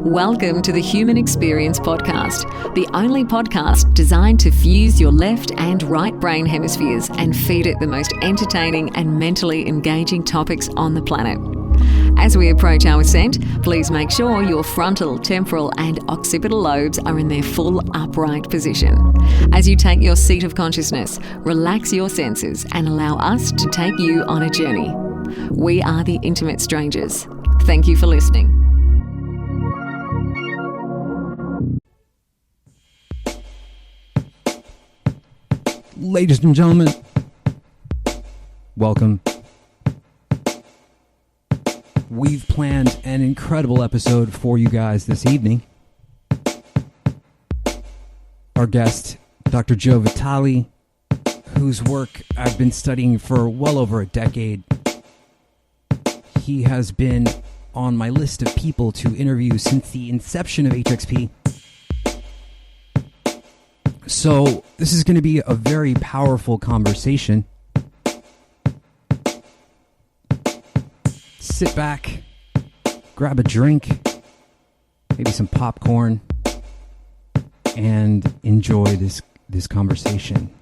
Welcome to the Human Experience Podcast, the only podcast designed to fuse your left and right brain hemispheres and feed it the most entertaining and mentally engaging topics on the planet. As we approach our ascent, please make sure your frontal, temporal and occipital lobes are in their full upright position. As you take your seat of consciousness, relax your senses and allow us to take you on a journey. We are the Intimate Strangers. Thank you for listening. Ladies and gentlemen, welcome. We've planned an incredible episode for you guys this evening. Our guest, Dr. Joe Vitale, whose work I've been studying for well over a decade. He has been on my list of people to interview since the inception of HXP. So this is going to be a very powerful conversation. Sit back, grab a drink, maybe some popcorn, and enjoy this conversation.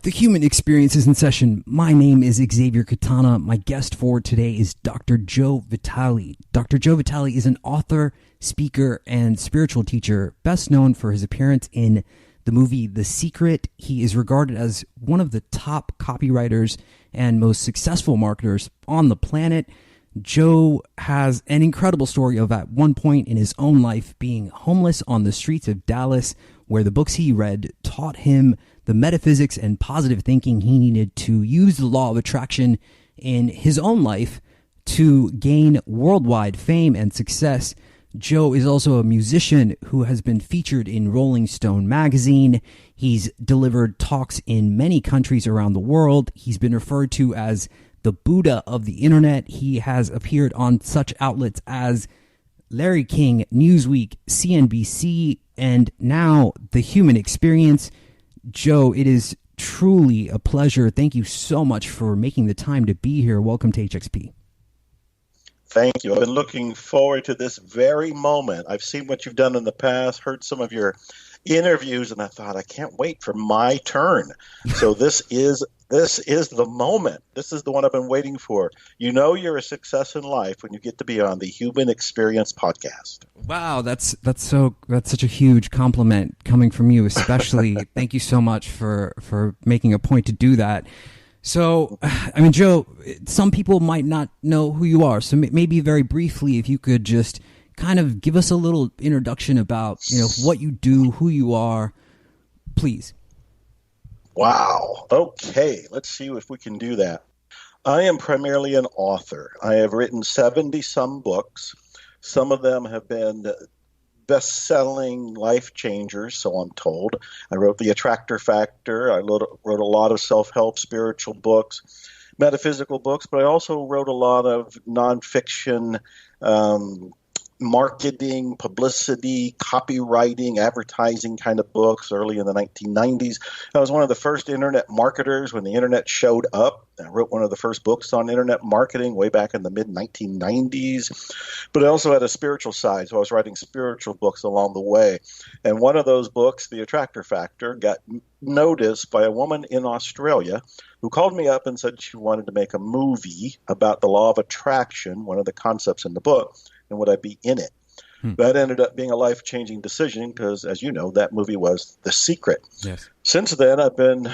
The Human Experience is in session. My name is Xavier Katana. My guest for today is Dr. Joe Vitale. Dr. Joe Vitale is an author, speaker, and spiritual teacher, best known for his appearance in the movie The Secret. He is regarded as one of the top copywriters and most successful marketers on the planet. Joe has an incredible story of at one point in his own life being homeless on the streets of Dallas, where the books he read taught him the metaphysics and positive thinking he needed to use the law of attraction in his own life to gain worldwide fame and success. Joe is also a musician who has been featured in Rolling Stone magazine. He's delivered talks in many countries around the world. He's been referred to as the Buddha of the internet. He has appeared on such outlets as Larry King, Newsweek, CNBC, and now The Human Experience. Joe, it is truly a pleasure. Thank you so much for making the time to be here. Welcome to HXP. Thank you. I've been looking forward to this very moment. I've seen what you've done in the past, heard some of your interviews, and I thought, I can't wait for my turn. So this is the moment. This is the one I've been waiting for. You know you're a success in life when you get to be on the Human Experience podcast. Wow, that's such a huge compliment coming from you, especially. Thank you so much for making a point to do that. So, I mean, Joe, some people might not know who you are. So maybe very briefly, if you could just kind of give us a little introduction about, what you do, who you are, please. Wow. Okay. Let's see if we can do that. I am primarily an author. I have written 70-some books. Some of them have been best-selling life changers, so I'm told. I wrote the Attractor Factor. I wrote a lot of self-help spiritual books, metaphysical books, but I also wrote a lot of nonfiction marketing, publicity, copywriting, advertising kind of books early in the 1990s. I was one of the first internet marketers when the internet showed up. I wrote one of the first books on internet marketing way back in the mid-1990s. But I also had a spiritual side, so I was writing spiritual books along the way. And one of those books, The Attractor Factor, got noticed by a woman in Australia who called me up and said she wanted to make a movie about the law of attraction, one of the concepts in the book, and would I be in it? That ended up being a life-changing decision because, as you know, that movie was The Secret. Yes. Since then, I've been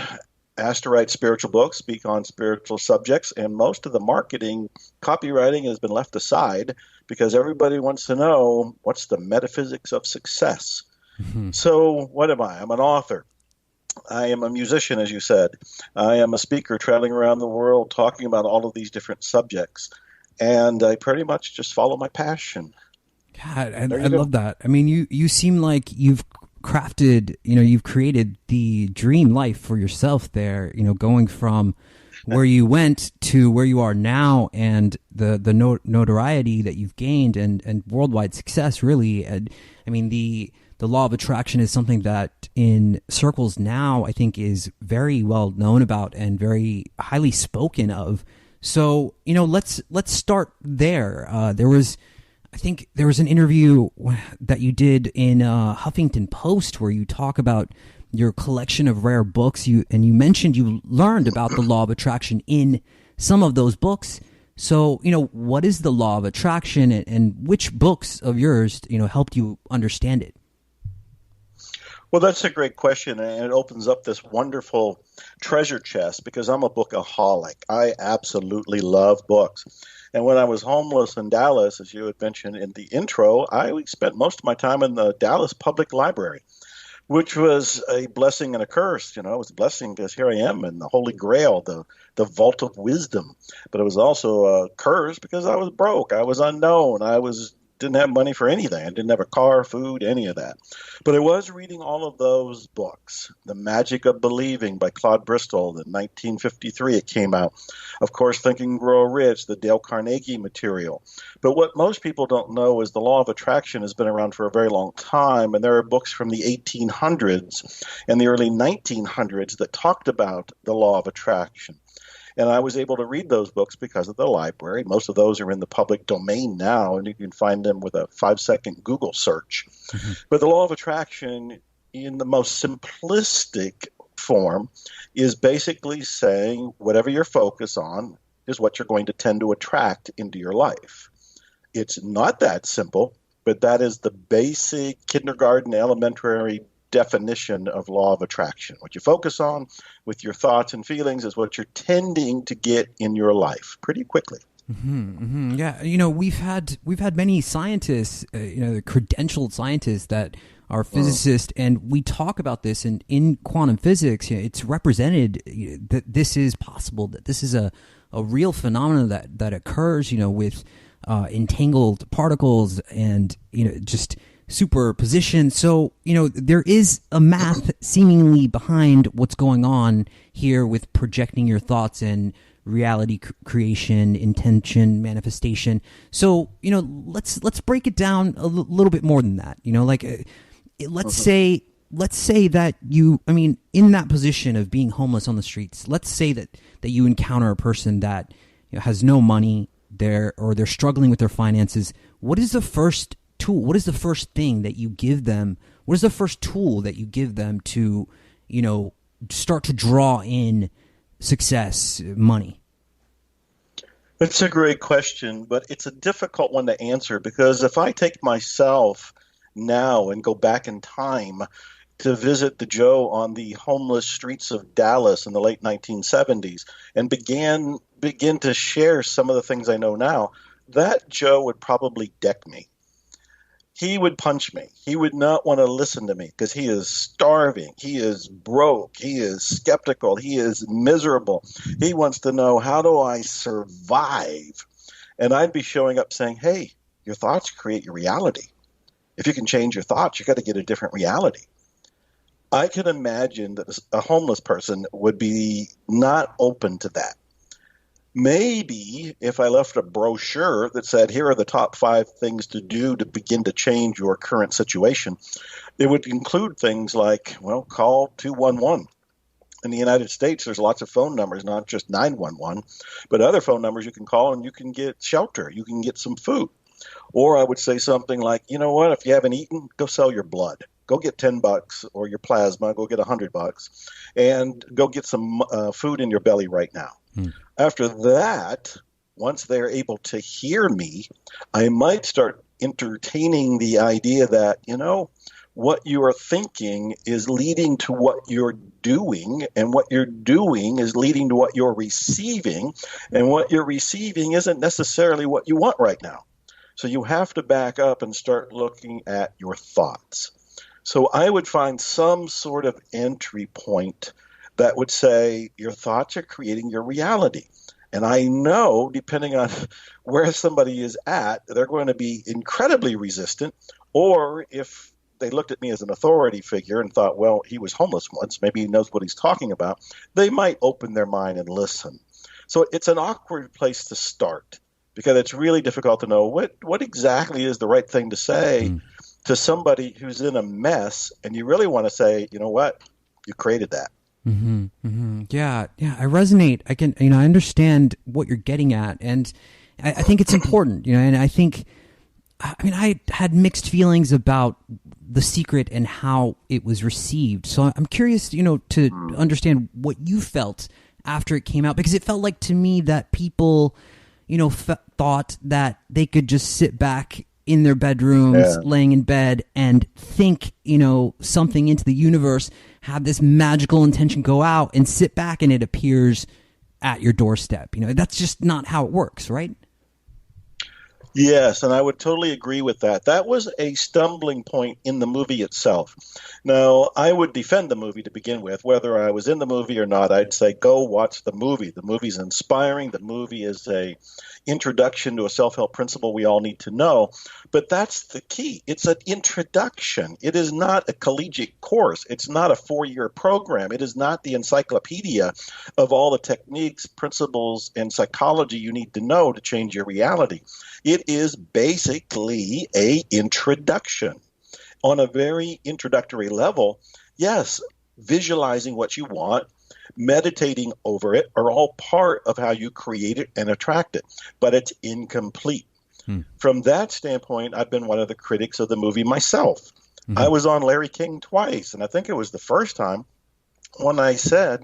asked to write spiritual books, speak on spiritual subjects, and most of the marketing, copywriting has been left aside because everybody wants to know what's the metaphysics of success. Mm-hmm. So what am I? I'm an author. I am a musician, as you said. I am a speaker traveling around the world talking about all of these different subjects. And I pretty much just follow my passion. God, I love that. I mean, you seem like you've crafted, you've created the dream life for yourself there, going from where you went to where you are now and the notoriety that you've gained and worldwide success, really. And I mean, the law of attraction is something that in circles now, I think, is very well known about and very highly spoken of. So, let's start there. There was I think there was an interview that you did in Huffington Post where you talk about your collection of rare books. You mentioned you learned about the law of attraction in some of those books. So, what is the law of attraction, and which books of yours, helped you understand it? Well, that's a great question, and it opens up this wonderful treasure chest because I'm a bookaholic. I absolutely love books. And when I was homeless in Dallas, as you had mentioned in the intro, I spent most of my time in the Dallas Public Library, which was a blessing and a curse. It was a blessing because here I am in the Holy Grail, the vault of wisdom. But it was also a curse because I was broke. I was unknown. Didn't have money for anything. I didn't have a car, food, any of that. But I was reading all of those books. The Magic of Believing by Claude Bristol. In 1953 it came out. Of course, Think and Grow Rich, the Dale Carnegie material. But what most people don't know is the law of attraction has been around for a very long time, and there are books from the 1800s and the early 1900s that talked about the law of attraction. And I was able to read those books because of the library. Most of those are in the public domain now, and you can find them with a 5-second Google search. Mm-hmm. But the law of attraction, in the most simplistic form, is basically saying whatever you're focused on is what you're going to tend to attract into your life. It's not that simple, but that is the basic kindergarten, elementary definition of law of attraction. What you focus on with your thoughts and feelings is what you're tending to get in your life pretty quickly. Mm-hmm, mm-hmm. Yeah, we've had many scientists, credentialed scientists that are physicists, and we talk about this in quantum physics. It's represented that this is possible, that this is a real phenomenon that occurs, with entangled particles and just superposition. So, there is a math seemingly behind what's going on here with projecting your thoughts and reality creation, intention, manifestation. So, let's break it down a little bit more than that. Let's say that in that position of being homeless on the streets, let's say that you encounter a person that has no money, they're struggling with their finances. What is the first tool? What is the first thing that you give them? What is the first tool that you give them to, start to draw in success, money? It's a great question, but it's a difficult one to answer because if I take myself now and go back in time to visit the Joe on the homeless streets of Dallas in the late 1970s and begin to share some of the things I know now, that Joe would probably deck me. He would punch me. He would not want to listen to me because he is starving. He is broke. He is skeptical. He is miserable. He wants to know, how do I survive? And I'd be showing up saying, hey, your thoughts create your reality. If you can change your thoughts, you got to get a different reality. I can imagine that a homeless person would be not open to that. Maybe if I left a brochure that said, here are the top 5 things to do to begin to change your current situation, it would include things like, call 211. In the United States, there's lots of phone numbers, not just 911, but other phone numbers you can call and you can get shelter. You can get some food. Or I would say something like, if you haven't eaten, go sell your blood. Go get $10 or your plasma, go get $100 and go get some food in your belly right now. After that, once they're able to hear me, I might start entertaining the idea that, what you are thinking is leading to what you're doing, and what you're doing is leading to what you're receiving, and what you're receiving isn't necessarily what you want right now. So you have to back up and start looking at your thoughts. So I would find some sort of entry point that would say your thoughts are creating your reality. And I know, depending on where somebody is at, they're going to be incredibly resistant. Or if they looked at me as an authority figure and thought, well, he was homeless once, maybe he knows what he's talking about, they might open their mind and listen. So it's an awkward place to start because it's really difficult to know what exactly is the right thing to say to somebody who's in a mess. And you really want to say, you know what, you created that. Mm-hmm, mm-hmm. Yeah, I resonate. I understand what you're getting at, and I think it's important, and I think I mean, I had mixed feelings about The Secret and how it was received. So I'm curious, to understand what you felt after it came out, because it felt like to me that people, thought that they could just sit back in their bedrooms, laying in bed, and think, something into the universe, have this magical intention go out and sit back and it appears at your doorstep. That's just not how it works, right? Yes, and I would totally agree with that. That was a stumbling point in the movie itself. Now, I would defend the movie to begin with. Whether I was in the movie or not, I'd say go watch the movie. The movie's inspiring. The movie is a introduction to a self-help principle we all need to know. But that's the key. It's an introduction. It is not a collegiate course. It's not a 4-year program. It is not the encyclopedia of all the techniques, principles, and psychology you need to know to change your reality. It is basically an introduction. On a very introductory level, yes, visualizing what you want, meditating over it are all part of how you create it and attract it, but it's incomplete. From that standpoint, I've been one of the critics of the movie myself. I was on Larry King twice, and I think it was the first time when I said,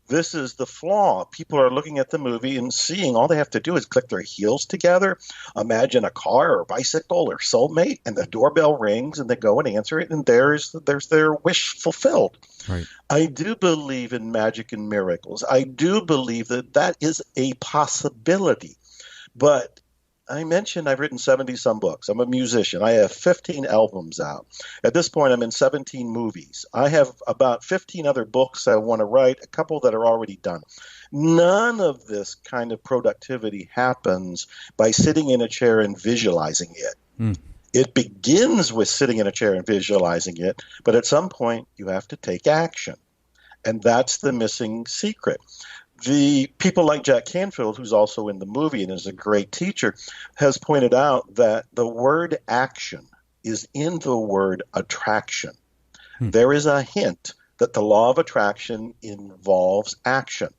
this is the flaw. People are looking at the movie and seeing all they have to do is click their heels together, imagine a car or a bicycle or soulmate, and the doorbell rings and they go and answer it, and there's their wish fulfilled. Right. I do believe in magic and miracles. I do believe that is a possibility. But I mentioned I've written 70-some books. I'm a musician. I have 15 albums out. At this point, I'm in 17 movies. I have about 15 other books I want to write, a couple that are already done. None of this kind of productivity happens by sitting in a chair and visualizing it. It begins with sitting in a chair and visualizing it, but at some point, you have to take action. And that's the missing secret. The people like Jack Canfield, who's also in the movie and is a great teacher, has pointed out that the word action is in the word attraction. There is a hint that the law of attraction involves action.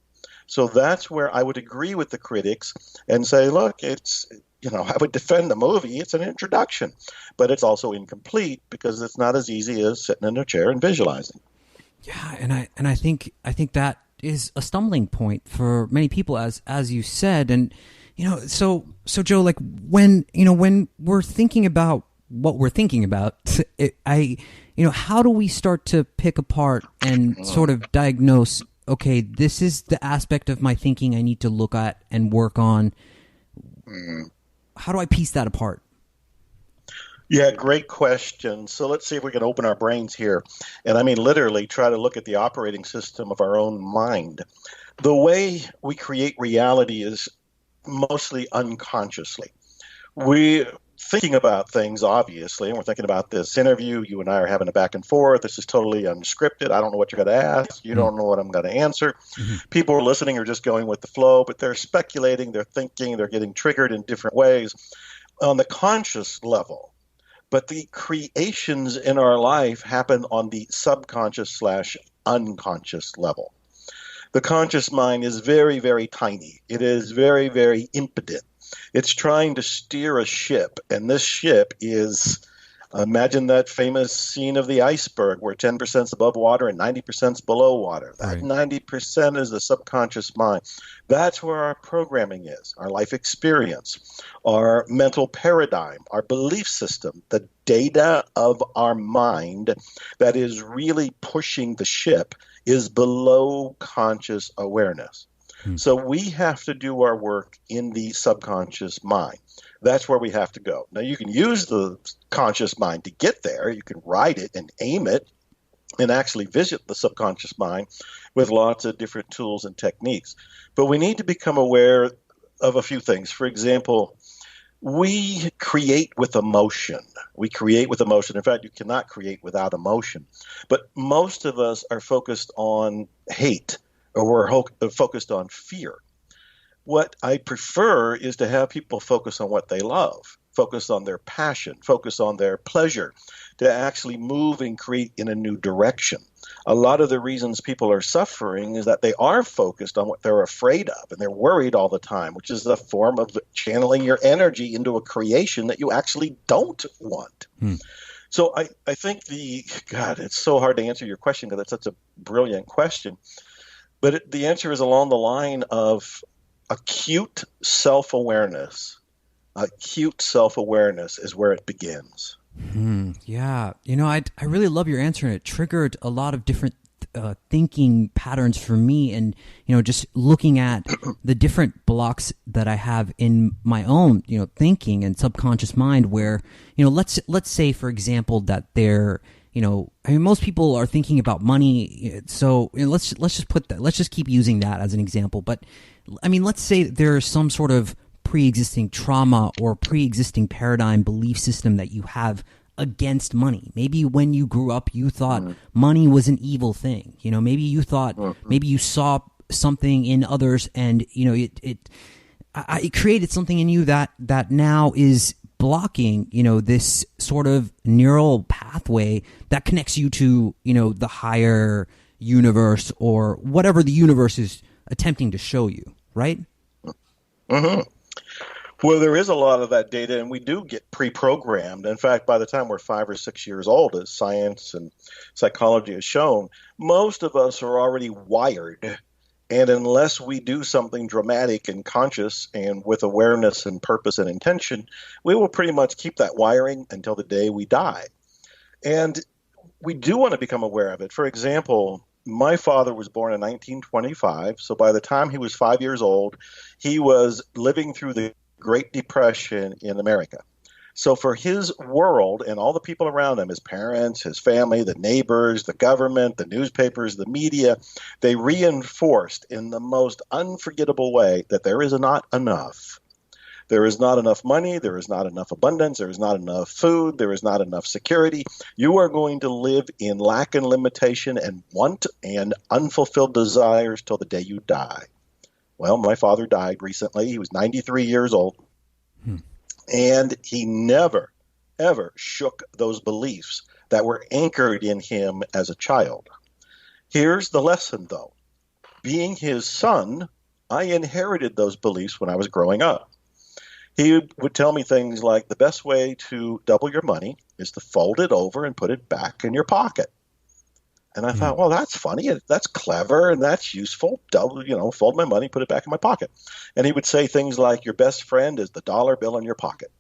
So that's where I would agree with the critics and say, look, it's, I would defend the movie. It's an introduction, but it's also incomplete because it's not as easy as sitting in a chair and visualizing. Yeah, and I think that is a stumbling point for many people, as you said. And so Joe, like when we're thinking about what we're thinking about, how do we start to pick apart and sort of diagnose, okay, this is the aspect of my thinking I need to look at and work on? How do I piece that apart? Yeah, great question. So let's see if we can open our brains here. And I mean, literally try to look at the operating system of our own mind. The way we create reality is mostly unconsciously. We're thinking about things, obviously, and we're thinking about this interview. You and I are having a back and forth. This is totally unscripted. I don't know what you're going to ask. You don't know what I'm going to answer. People are listening are just going with the flow, but they're speculating, they're thinking, they're getting triggered in different ways on the conscious level. But the creations in our life happen on the subconscious/unconscious level. The conscious mind is very, very tiny. It is very, very impotent. It's trying to steer a ship, and this ship is, imagine that famous scene of the iceberg where 10% is above water and 90% is below water. That 90% is the subconscious mind. That's where our programming is, our life experience, our mental paradigm, our belief system, the data of our mind that is really pushing the ship is below conscious awareness. So we have to do our work in the subconscious mind. That's where we have to go. Now, you can use the conscious mind to get there. You can write it and aim it and actually visit the subconscious mind with lots of different tools and techniques. But we need to become aware of a few things. For example, we create with emotion. We create with emotion. In fact, you cannot create without emotion. But most of us are focused on hate, or we're focused on fear. What I prefer is to have people focus on what they love. focus on their passion, focus on their pleasure, to actually move and create in a new direction. A lot of the reasons people are suffering is that they are focused on what they're afraid of, and they're worried all the time, which is a form of channeling your energy into a creation that you actually don't want. So I think it's so hard to answer your question because it's such a brilliant question. But the answer is along the line of acute self-awareness. Acute self-awareness is where it begins. Yeah. I really love your answer, and it triggered a lot of different thinking patterns for me. And, just looking at the different blocks that I have in my own, thinking and subconscious mind where, let's say, for example, that they're, most people are thinking about money. So let's just keep using that as an example. But let's say there's some sort of pre-existing trauma or pre-existing paradigm belief system that you have against money. Maybe when you grew up, you thought money was an evil thing. Maybe you thought, maybe you saw something in others, and it created something in you that now is blocking this sort of neural pathway that connects you to the higher universe or whatever the universe is attempting to show you, right? Well, there is a lot of that data, and we do get pre-programmed. In fact, by the time we're 5 or 6 years old, as science and psychology has shown, most of us are already wired. And unless we do something dramatic and conscious and with awareness and purpose and intention, we will pretty much keep that wiring until the day we die. And we do want to become aware of it. For example, my father was born in 1925, so by the time he was 5 years old, he was living through the Great Depression in America. So for his world and all the people around him, his parents, his family, the neighbors, the government, the newspapers, the media, they reinforced in the most unforgettable way that there is not enough. There is not enough money. There is not enough abundance. There is not enough food. There is not enough security. You are going to live in lack and limitation and want and unfulfilled desires till the day you die. Well, my father died recently. He was 93 years old. And he never, ever shook those beliefs that were anchored in him as a child. Here's the lesson, though. Being his son, I inherited those beliefs when I was growing up. He would tell me things like the best way to double your money is to fold it over and put it back in your pocket. And I thought, well, that's funny, and that's clever, and that's useful. Fold my money, put it back in my pocket. And he would say things like, your best friend is the dollar bill in your pocket.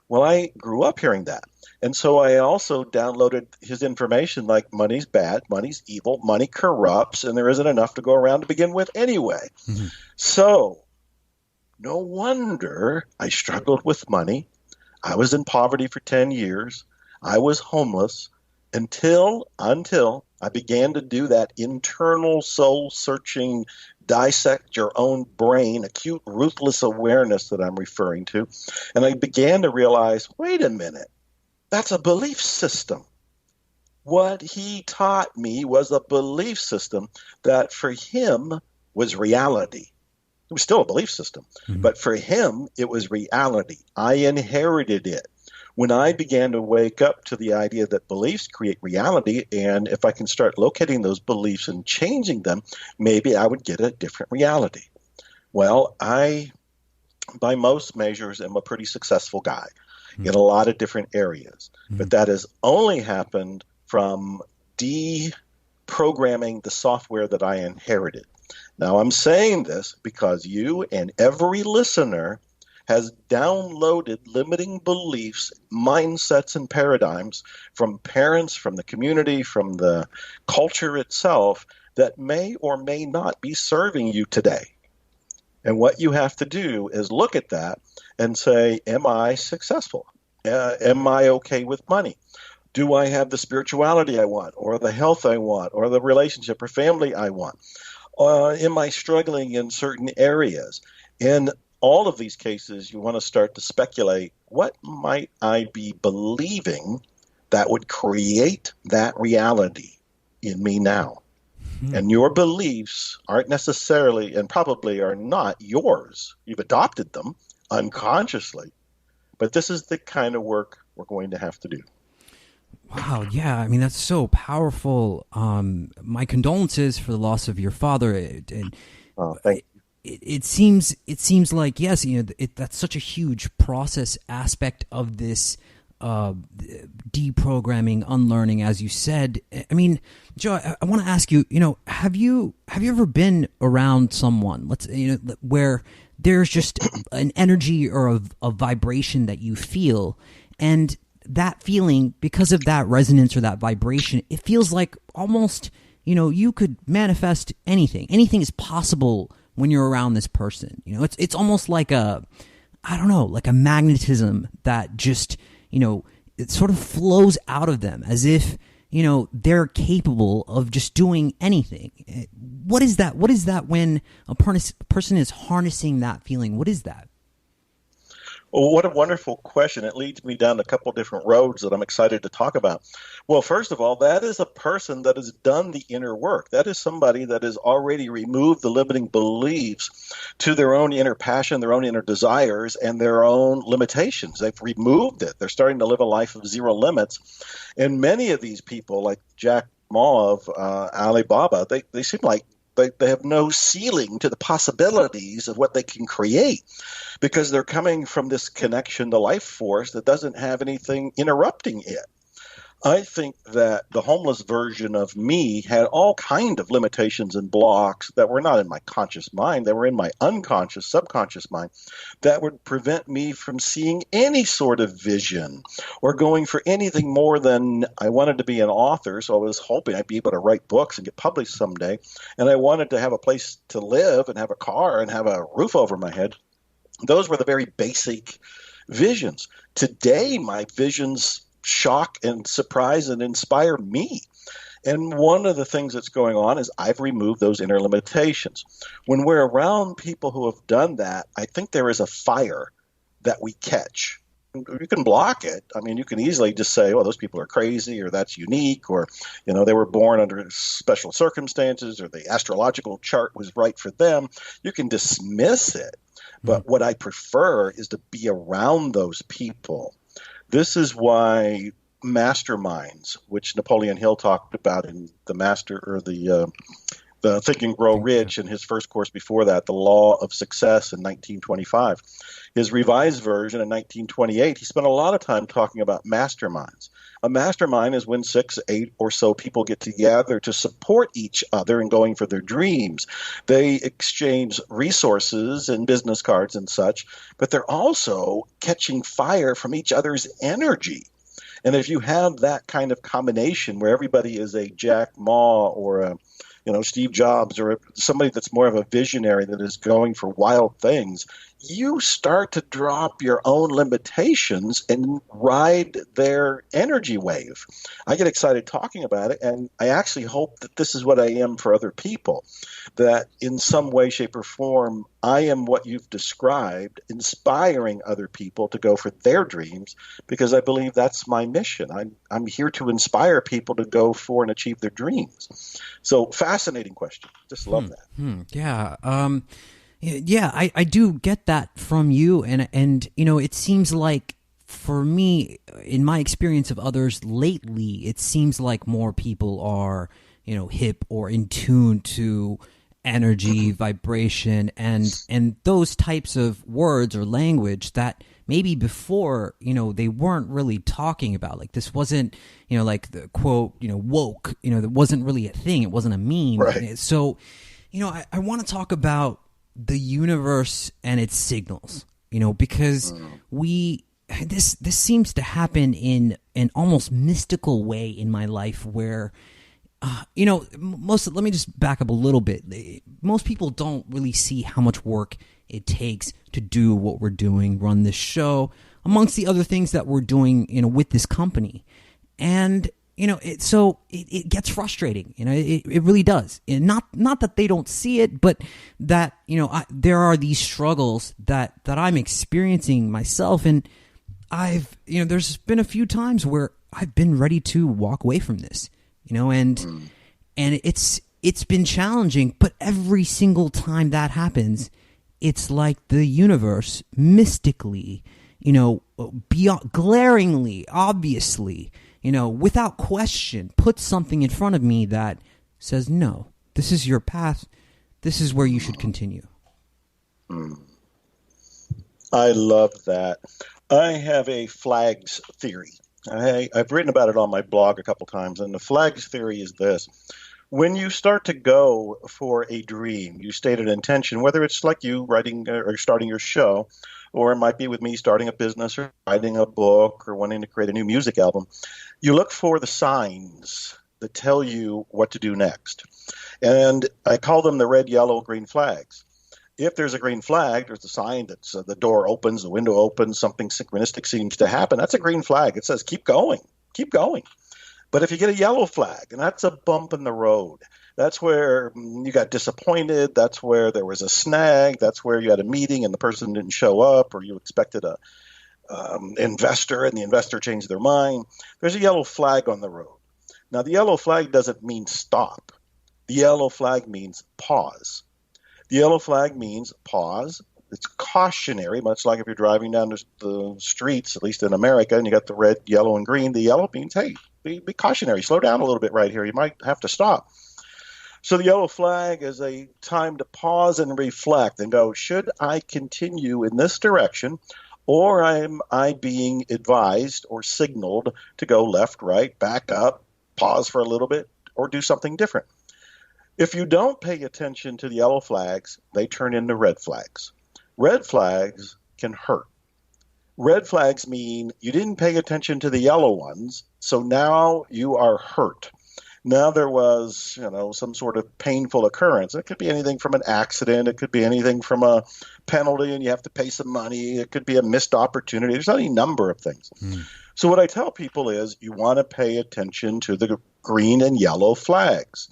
Well, I grew up hearing that. And so I also downloaded his information like money's bad, money's evil, money corrupts, and there isn't enough to go around to begin with anyway. So no wonder I struggled with money. I was in poverty for 10 years. I was homeless until I began to do that internal soul-searching, dissect your own brain, acute, ruthless awareness that I'm referring to. And I began to realize, wait a minute, that's a belief system. What he taught me was a belief system that for him was reality. It was still a belief system, but for him, it was reality. I inherited it. When I began to wake up to the idea that beliefs create reality, and if I can start locating those beliefs and changing them, maybe I would get a different reality. Well, I, by most measures, am a pretty successful guy in a lot of different areas. But that has only happened from deprogramming the software that I inherited. Now, I'm saying this because you and every listener has downloaded limiting beliefs, mindsets, and paradigms from parents, from the community, from the culture itself that may or may not be serving you today. And what you have to do is look at that and say, am I successful? Am I okay with money? Do I have the spirituality I want, or the health I want, or the relationship or family I want? Am I struggling in certain areas? In all of these cases, you want to start to speculate, what might I be believing that would create that reality in me now? And your beliefs aren't necessarily, and probably are not yours. You've adopted them unconsciously. But this is the kind of work we're going to have to do. Wow, yeah, I mean, that's so powerful. My condolences for the loss of your father. Thank you. It seems like, yes, that's such a huge process aspect of this deprogramming, unlearning, as you said. I mean, Joe, I want to ask you, have you ever been around someone, where there's just an energy or a vibration that you feel, and that feeling, because of that resonance or that vibration, it feels like almost, you could manifest anything. Anything is possible when you're around this person. It's almost like a magnetism that just, it sort of flows out of them as if, they're capable of just doing anything. What is that? What is that when a person is harnessing that feeling? What is that? Well, what a wonderful question. It leads me down a couple different roads that I'm excited to talk about. Well, first of all, that is a person that has done the inner work. That is somebody that has already removed the limiting beliefs to their own inner passion, their own inner desires, and their own limitations. They've removed it. They're starting to live a life of zero limits. And many of these people, like Jack Ma of Alibaba, they seem like they have no ceiling to the possibilities of what they can create, because they're coming from this connection to life force that doesn't have anything interrupting it. I think that the homeless version of me had all kind of limitations and blocks that were not in my conscious mind. They were in my unconscious, subconscious mind that would prevent me from seeing any sort of vision or going for anything more than I wanted to be an author. So I was hoping I'd be able to write books and get published someday. And I wanted to have a place to live and have a car and have a roof over my head. Those were the very basic visions. Today, my visions shock and surprise and inspire me. And one of the things that's going on is I've removed those inner limitations. When we're around people who have done that, I think there is a fire that we catch. You can block it. I mean, you can easily just say, well, those people are crazy, or that's unique, or, they were born under special circumstances, or the astrological chart was right for them. You can dismiss it. But what I prefer is to be around those people. This is why masterminds, which Napoleon Hill talked about in the Think and Grow Rich, in his first course before that, The Law of Success in 1925. His revised version in 1928, he spent a lot of time talking about masterminds. A mastermind is when 6, 8 or so people get together to support each other in going for their dreams. They exchange resources and business cards and such, but they're also catching fire from each other's energy. And if you have that kind of combination where everybody is a Jack Ma or a Steve Jobs, or somebody that's more of a visionary that is going for wild things, you start to drop your own limitations and ride their energy wave. I get excited talking about it, and I actually hope that this is what I am for other people, that in some way, shape, or form, I am what you've described, inspiring other people to go for their dreams, because I believe that's my mission. I'm here to inspire people to go for and achieve their dreams. So, fascinating question. Just love that. Yeah. Yeah, I do get that from you, and it seems like, for me, in my experience of others lately, it seems like more people are, hip or in tune to energy, vibration, and those types of words or language that maybe before, they weren't really talking about. Like, this wasn't, like the quote, woke, that wasn't really a thing. It wasn't a meme. Right. So, I want to talk about the universe and its signals, because this seems to happen in an almost mystical way in my life where, let me just back up a little bit. Most people don't really see how much work it takes to do what we're doing, run this show, amongst the other things that we're doing, with this company. And, it gets frustrating, it really does. And not that they don't see it, but that, there are these struggles that I'm experiencing myself. And there's been a few times where I've been ready to walk away from this, and it's been challenging, but every single time that happens, it's like the universe mystically, beyond glaringly, obviously, without question, put something in front of me that says, no, this is your path. This is where you should continue. I love that. I have a flags theory. I've written about it on my blog a couple times, and the flags theory is this. When you start to go for a dream, you state an intention, whether it's like you writing or starting your show, or it might be with me starting a business or writing a book or wanting to create a new music album. You look for the signs that tell you what to do next. And I call them the red, yellow, green flags. If there's a green flag, there's a sign that the door opens, the window opens, something synchronistic seems to happen. That's a green flag. It says, keep going, keep going. But if you get a yellow flag, and that's a bump in the road, that's where you got disappointed, that's where there was a snag, that's where you had a meeting and the person didn't show up, or you expected a investor and the investor changed their mind, there's a yellow flag on the road. Now, the yellow flag doesn't mean stop. The yellow flag means pause. The yellow flag means pause. It's cautionary, much like if you're driving down the streets, at least in America, and you got the red, yellow, and green. The yellow means, hey, be cautionary. Slow down a little bit right here. You might have to stop. So the yellow flag is a time to pause and reflect and go, should I continue in this direction, or am I being advised or signaled to go left, right, back up, pause for a little bit, or do something different? If you don't pay attention to the yellow flags, they turn into red flags. Red flags can hurt. Red flags mean you didn't pay attention to the yellow ones, so now you are hurt. Now there was, some sort of painful occurrence. It could be anything from an accident. It could be anything from a penalty and you have to pay some money. It could be a missed opportunity. There's any number of things. So what I tell people is you want to pay attention to the green and yellow flags.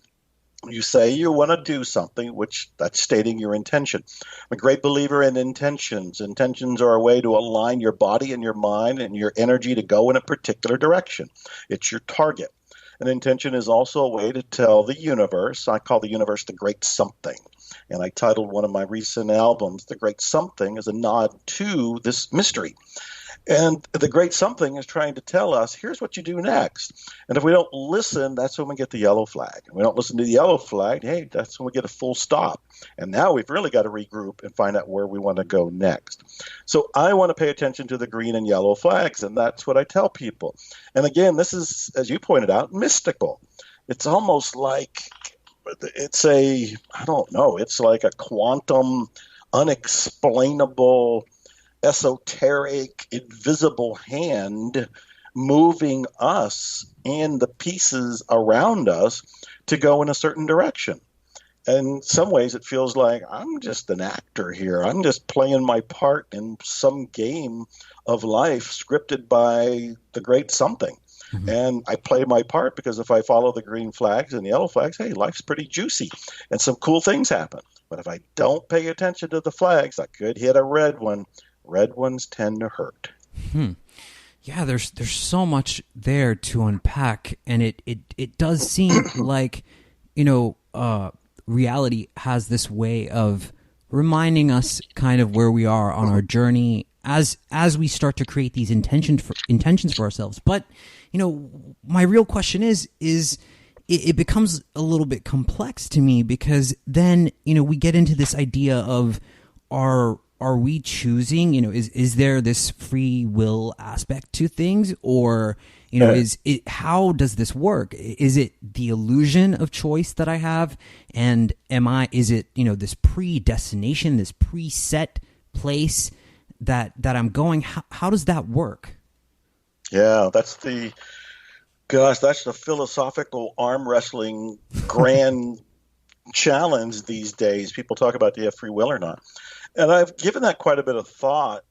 You say you want to do something, which that's stating your intention. I'm a great believer in intentions. Intentions are a way to align your body and your mind and your energy to go in a particular direction. It's your target. An intention is also a way to tell the universe. I call the universe the great something. And I titled one of my recent albums, The Great Something, as a nod to this mystery. And the great something is trying to tell us, here's what you do next. And if we don't listen, that's when we get the yellow flag. And we don't listen to the yellow flag, hey, that's when we get a full stop. And now we've really got to regroup and find out where we want to go next. So I want to pay attention to the green and yellow flags, and that's what I tell people. And again, this is, as you pointed out, mystical. It's almost like it's it's like a quantum, unexplainable, esoteric, invisible hand moving us and the pieces around us to go in a certain direction. And in some ways it feels like I'm just an actor here. I'm just playing my part in some game of life scripted by the great something. Mm-hmm. And I play my part because if I follow the green flags and the yellow flags, hey, life's pretty juicy and some cool things happen. But if I don't pay attention to the flags, I could hit a red one. Red ones tend to hurt. Yeah, there's so much there to unpack, and it does seem like reality has this way of reminding us kind of where we are on our journey as we start to create these intentions for ourselves. But my real question is it becomes a little bit complex to me, because then we get into this idea of are we choosing, is there this free will aspect to things, or, how does this work? Is it the illusion of choice that I have? And is it, this predestination, this preset place that I'm going? How does that work? Yeah, that's the philosophical arm wrestling grand challenge these days. People talk about, do you have free will or not? And I've given that quite a bit of thought.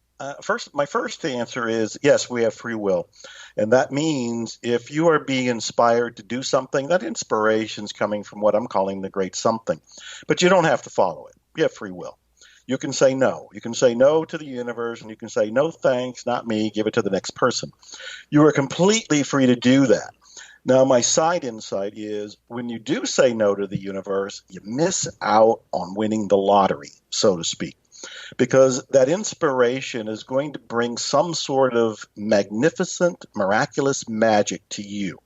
My first answer is, yes, we have free will. And that means if you are being inspired to do something, that inspiration's coming from what I'm calling the great something. But you don't have to follow it. You have free will. You can say no. You can say no to the universe, and you can say, no, thanks, not me, give it to the next person. You are completely free to do that. Now, my side insight is when you do say no to the universe, you miss out on winning the lottery, so to speak. because that inspiration is going to bring some sort of magnificent, miraculous magic to you.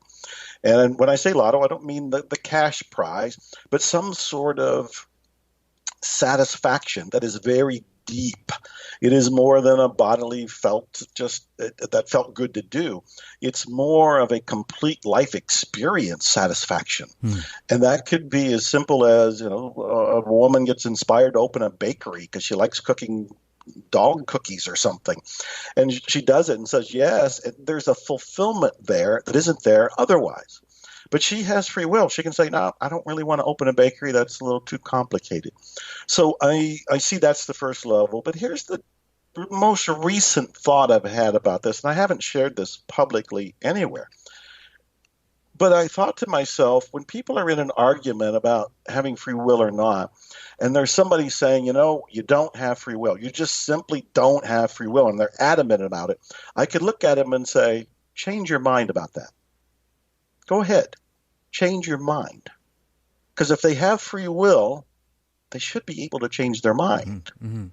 And when I say lotto, I don't mean the cash prize, but some sort of satisfaction that is very deep. It is more than a bodily that felt good to do. It's more of a complete life experience satisfaction. And that could be as simple as, a woman gets inspired to open a bakery because she likes cooking dog cookies or something. And she does it and says, yes, there's a fulfillment there that isn't there otherwise. But she has free will. She can say, no, I don't really want to open a bakery. That's a little too complicated. So I see that's the first level. But here's the most recent thought I've had about this, and I haven't shared this publicly anywhere. But I thought to myself, when people are in an argument about having free will or not, and there's somebody saying, you don't have free will. You just simply don't have free will, and they're adamant about it. I could look at them and say, change your mind about that. Go ahead, change your mind. Because if they have free will, they should be able to change their mind. Mm-hmm.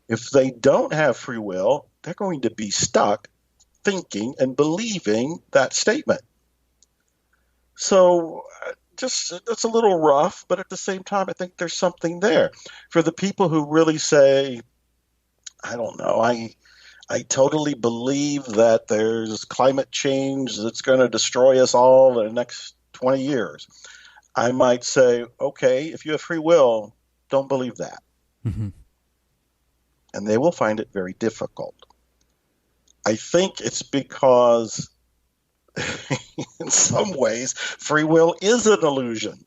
If they don't have free will, they're going to be stuck thinking and believing that statement. So it's a little rough, but at the same time, I think there's something there. For the people who really say, I don't know, I totally believe that there's climate change that's going to destroy us all in the next 20 years. I might say, okay, if you have free will, don't believe that. Mm-hmm. And they will find it very difficult. I think it's because in some ways, free will is an illusion.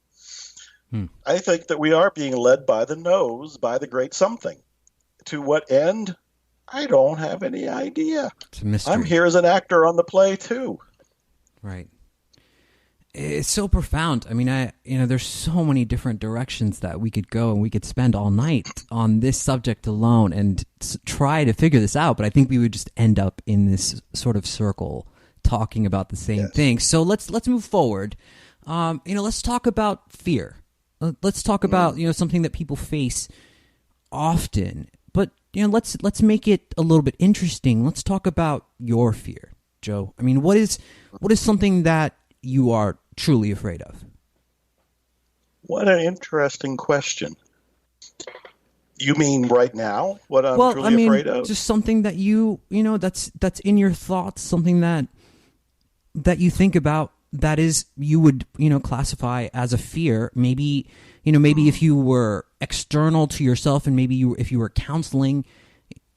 I think that we are being led by the nose, by the great something. To what end? I don't have any idea. It's a mystery. I'm here as an actor on the play too. Right. It's so profound. I mean, there's so many different directions that we could go, and we could spend all night on this subject alone and try to figure this out. But I think we would just end up in this sort of circle talking about the same thing. So let's move forward. Let's talk about fear. Let's talk about something that people face often. But let's make it a little bit interesting. Let's talk about your fear, Joe. I mean, what is something that you are truly afraid of? What an interesting question. You mean right now? What I'm afraid of? Just something that that's in your thoughts, something that you think about that is you would classify as a fear. Maybe if you were external to yourself, and maybe if you were counseling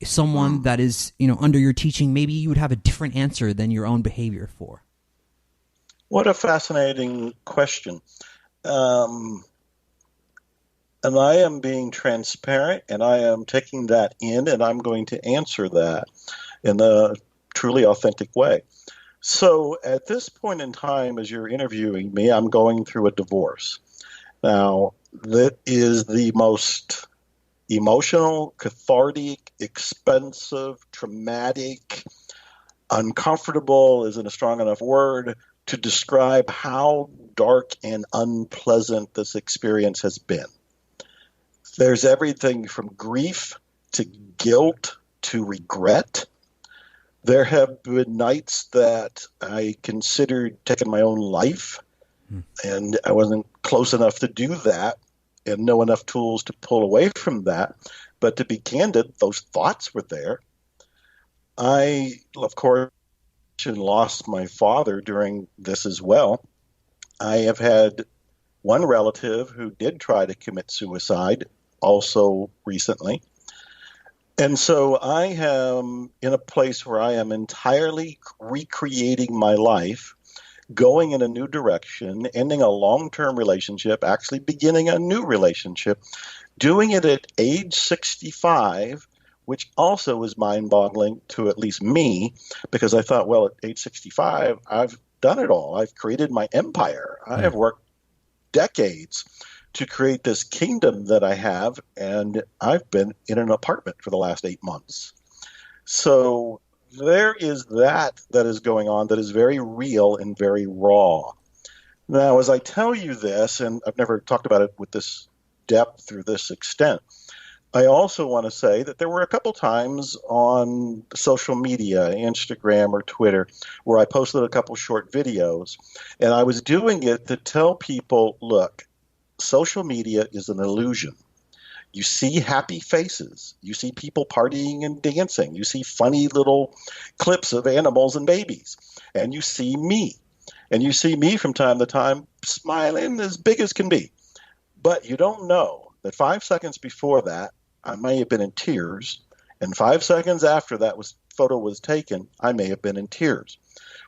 someone that is under your teaching, maybe you would have a different answer than your own behavior for. What a fascinating question. And I am being transparent, and I am taking that in, and I'm going to answer that in a truly authentic way. So at this point in time, as you're interviewing me, I'm going through a divorce. Now, that is the most emotional, cathartic, expensive, traumatic, uncomfortable isn't a strong enough word to describe how dark and unpleasant this experience has been. There's everything from grief to guilt to regret. There have been nights that I considered taking my own life, and I wasn't close enough to do that and know enough tools to pull away from that. But to be candid, those thoughts were there. I, of course, lost my father during this as well. I have had one relative who did try to commit suicide also recently. And so I am in a place where I am entirely recreating my life, going in a new direction, ending a long-term relationship, actually beginning a new relationship, doing it at age 65, which also is mind-boggling to at least me, because I thought, well, at age 65, I've done it all. I've created my empire. I have worked decades to create this kingdom that I have, and I've been in an apartment for the last 8 months. So there is that is going on that is very real and very raw. Now, as I tell you this, and I've never talked about it with this depth through this extent, I also want to say that there were a couple times on social media, Instagram or Twitter, where I posted a couple short videos, and I was doing it to tell people, look, social media is an illusion. You see happy faces. You see people partying and dancing. You see funny little clips of animals and babies. And you see me. And you see me from time to time smiling as big as can be. But you don't know that 5 seconds before that, I may have been in tears. And 5 seconds after that photo was taken, I may have been in tears.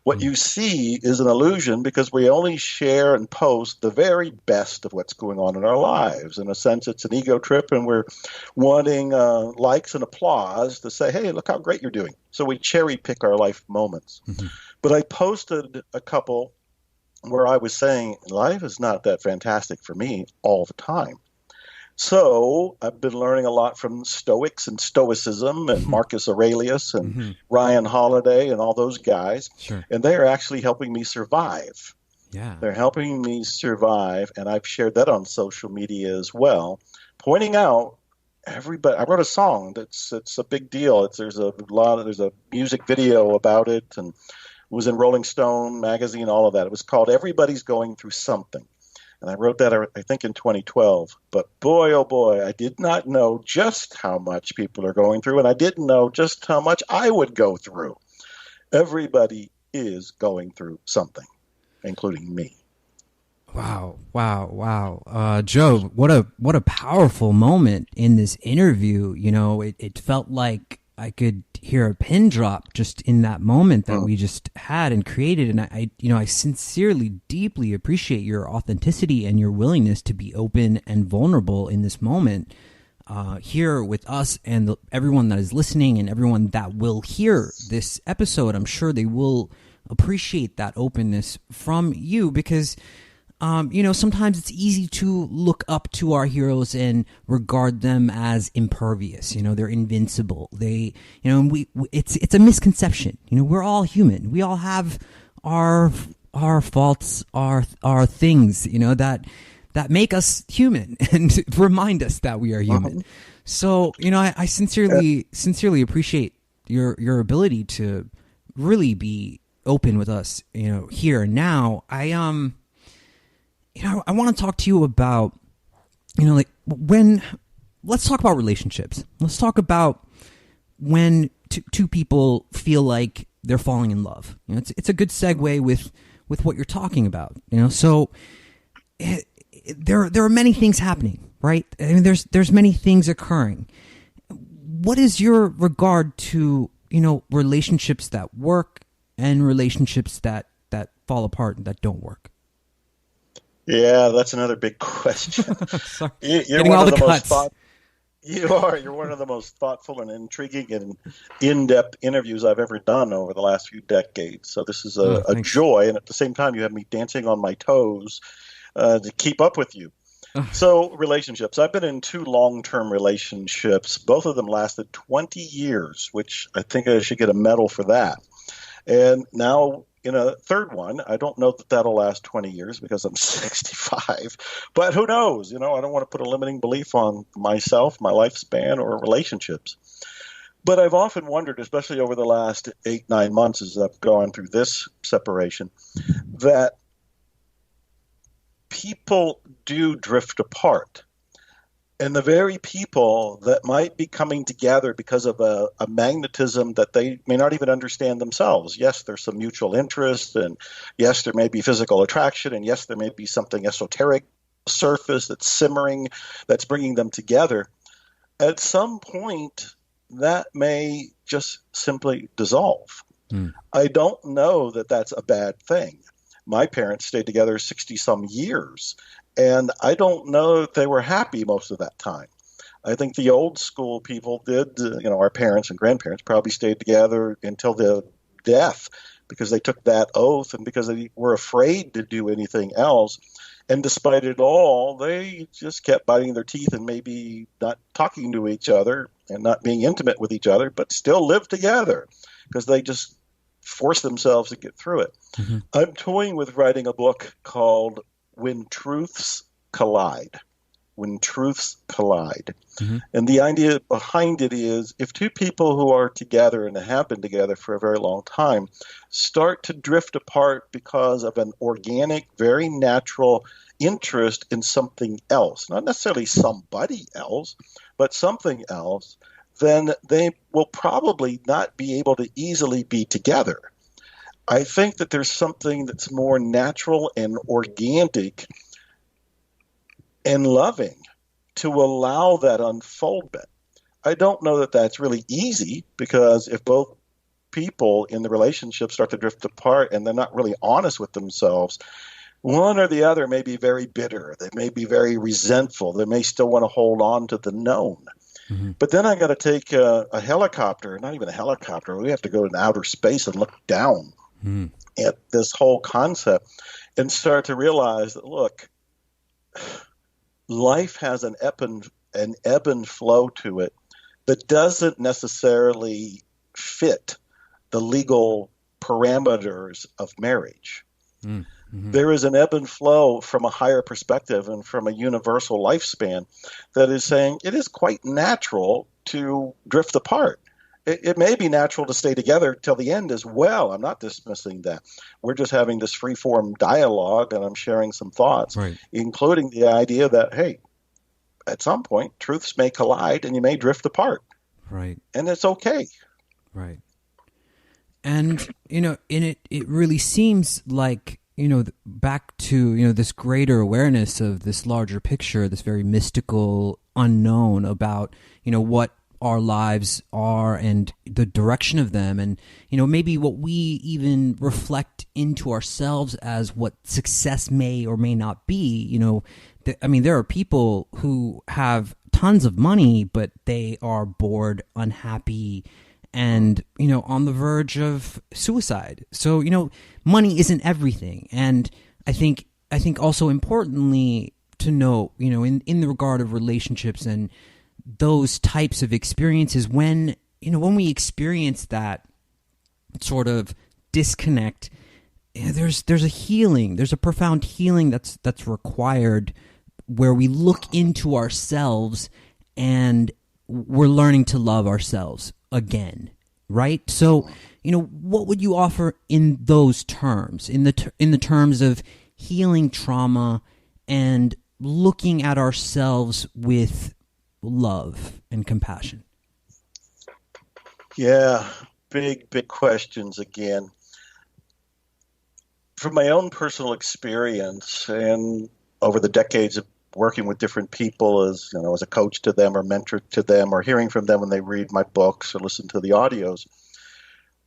What you see is an illusion because we only share and post the very best of what's going on in our lives. In a sense, it's an ego trip, and we're wanting likes and applause to say, hey, look how great you're doing. So we cherry pick our life moments. Mm-hmm. But I posted a couple where I was saying life is not that fantastic for me all the time. So I've been learning a lot from Stoics and Stoicism and Marcus Aurelius and Ryan Holiday and all those guys. Sure. And they are actually helping me survive. Yeah. They're helping me survive, and I've shared that on social media as well, pointing out everybody. I wrote a song it's a big deal. There's a music video about it, and it was in Rolling Stone magazine, all of that. It was called Everybody's Going Through Something. And I wrote that, I think, in 2012. But boy, oh boy, I did not know just how much people are going through, and I didn't know just how much I would go through. Everybody is going through something, including me. Wow. Joe, what a powerful moment in this interview. You know, it felt like I could hear a pin drop just in that moment that we just had and created. And I sincerely, deeply appreciate your authenticity and your willingness to be open and vulnerable in this moment here with us and everyone that is listening and everyone that will hear this episode. I'm sure they will appreciate that openness from you because sometimes it's easy to look up to our heroes and regard them as impervious. They're invincible. It's a misconception. We're all human. We all have our faults, our things, that make us human and remind us that we are human. So, I sincerely appreciate your ability to really be open with us, here and now. I want to talk to you about, let's talk about relationships. Let's talk about when two people feel like they're falling in love. It's a good segue with what you're talking about. So there are many things happening, right? I mean, there's many things occurring. What is your regard to, relationships that work and relationships that fall apart and that don't work? Yeah, that's another big question. Sorry. You're one of the most You're one of the most thoughtful and intriguing and in-depth interviews I've ever done over the last few decades. So this is a joy, and at the same time, you have me dancing on my toes to keep up with you. So relationships. I've been in 2 long-term relationships. Both of them lasted 20 years, which I think I should get a medal for that. And now in a third one, I don't know that that'll last 20 years because I'm 65, but who knows? I don't want to put a limiting belief on myself, my lifespan, or relationships. But I've often wondered, especially over the last 8-9 months as I've gone through this separation, that people do drift apart. And the very people that might be coming together because of a magnetism that they may not even understand themselves. Yes, there's some mutual interest, and yes, there may be physical attraction, and yes, there may be something esoteric surface that's simmering that's bringing them together. At some point, that may just simply dissolve. I don't know that that's a bad thing. My parents stayed together 60-some years. And I don't know that they were happy most of that time. I think the old school people did, our parents and grandparents probably stayed together until their death because they took that oath and because they were afraid to do anything else. And despite it all, they just kept biting their teeth and maybe not talking to each other and not being intimate with each other, but still lived together because they just forced themselves to get through it. Mm-hmm. I'm toying with writing a book called When Truths Collide. when truths collide. Mm-hmm. And the idea behind it is if two people who are together and have been together for a very long time start to drift apart because of an organic, very natural interest in something else, not necessarily somebody else, but something else, then they will probably not be able to easily be together. I think that there's something that's more natural and organic and loving to allow that unfoldment. I don't know that that's really easy, because if both people in the relationship start to drift apart and they're not really honest with themselves, one or the other may be very bitter. They may be very resentful. They may still want to hold on to the known. Mm-hmm. But then I got to take a helicopter, not even a helicopter. We have to go into outer space and look down at this whole concept and start to realize that, look, life has an ebb and flow to it that doesn't necessarily fit the legal parameters of marriage. Mm-hmm. There is an ebb and flow from a higher perspective and from a universal lifespan that is saying it is quite natural to drift apart. It may be natural to stay together till the end as well. I'm not dismissing that. We're just having this free-form dialogue, and I'm sharing some thoughts, right, including the idea that, hey, at some point, truths may collide and you may drift apart. Right. And it's okay. Right. And, in it really seems like, back to, this greater awareness of this larger picture, this very mystical unknown about, what our lives are and the direction of them, and maybe what we even reflect into ourselves as what success may or may not be. There are people who have tons of money, but they are bored, unhappy, and on the verge of suicide. So money isn't everything. And I think also importantly to note, in the regard of relationships and those types of experiences, when we experience that sort of disconnect, there's a healing, there's a profound healing that's required, where we look into ourselves and we're learning to love ourselves again, right? So, what would you offer in those terms, in the terms of healing trauma and looking at ourselves with love and compassion? Yeah, big questions again. From my own personal experience and over the decades of working with different people as a coach to them or mentor to them or hearing from them when they read my books or listen to the audios,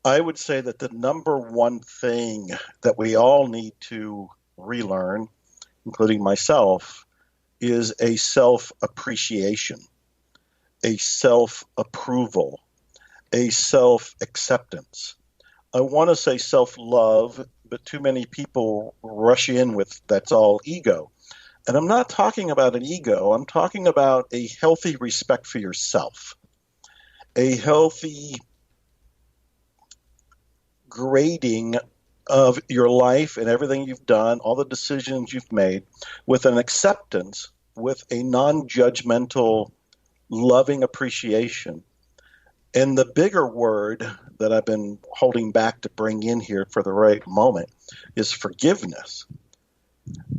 I would say that the number one thing that we all need to relearn, including myself, is a self-appreciation, a self-approval, a self-acceptance. I want to say self-love, but too many people rush in with that's all ego. And I'm not talking about an ego. I'm talking about a healthy respect for yourself, a healthy grading of your life and everything you've done, all the decisions you've made, with an acceptance, with a non-judgmental, loving appreciation. And the bigger word that I've been holding back to bring in here for the right moment is forgiveness.